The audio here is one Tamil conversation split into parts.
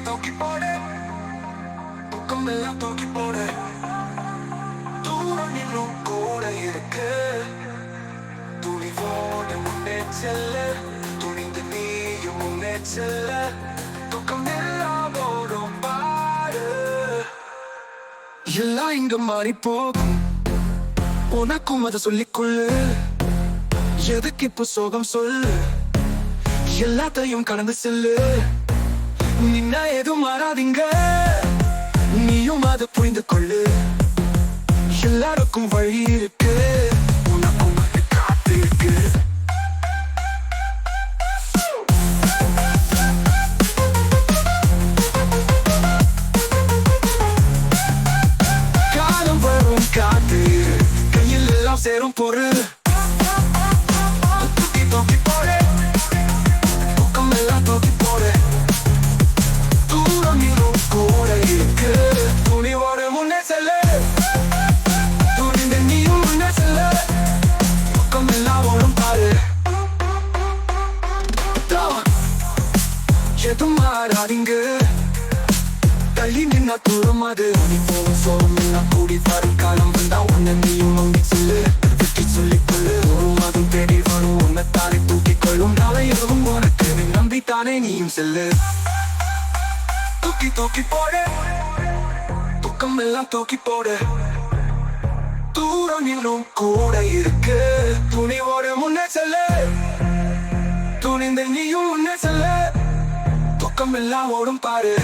தூக்கி போடு, தூக்கம் எல்லாம் தூக்கி போடு. தூரம் இன்னும் கூட இருக்கு, துணிவோடு முன்னே செல்ல, துணிந்து நீயும் முன்னே செல்ல. தூக்கம் எல்லாம் ஓடும் பாரு, எல்லாம் இங்க மாறி போகும். உனக்கும் அதை சொல்லிக்கொள்ளு, எதுக்கு இப்போ சோகம் சொல்லு, எல்லாத்தையும் கடந்து செல்லு. நின்னா எதுவும் மாறாதீங்க, நீயும் அதை புரிந்து கொள்ளு. எல்லாருக்கும் வழி இருக்கு, உனக்கும் அது காத்து இருக்கு. காலம் வரும் காத்து, கையில் எல்லாம் சேரும் பொருள். தூக்கி தூக்கி போடு, தூக்கம் எல்லாம் தூக்கி போடு. தூரம் இன்னும் கூட இருக்கு, துணிவோடு முன்னே செல்லு, துணிந்து நீயும் முன்னே செல்லு. தூக்கம் எல்லாம் ஓடும் பாரு, எதுவும் மாறாதீங்க, தள்ளி நின்னா தூரம் அது. நீ போகும் சோகம் எல்லாம் கூடி வரும் காலம் வந்தா உன்னை நீயும் நம்பி சொல்லு. வெற்றி சொல்லிக்கொள்ளு, ஒரு மாதம் தேடி வரும், உன்னைத்தானே தூக்கிக் கொள்ளும். நாளை எதுவும் உனக்கு நீ நம்பித்தானே நீயும் செல்லு. தூக்கி தூக்கி போடு, தூக்கம் எல்லாம் தூக்கி போடு. தூரம் இன்னும் கூட இருக்கு, துணிவோடு முன்னே செல்லு, துணிந்து நீயும் முன்னே செல்லு. தூக்கம் எல்லாம் ஓடும் பாரு.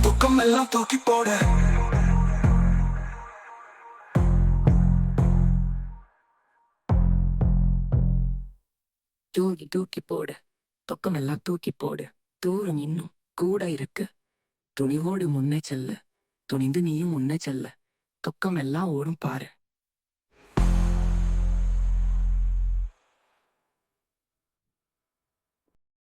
தூக்கம் எல்லாம் தூக்கி போடு. தூக்கி தூக்கி போடு, தொக்கம் எல்லாம் தூக்கி போடு. தூரம் இன்னும் கூட இருக்கு, துணிவோடு முன்னே செல்ல, துணிந்து நீயும் முன்னே செல்ல. தொக்கம் எல்லாம் ஓடும் பாரு.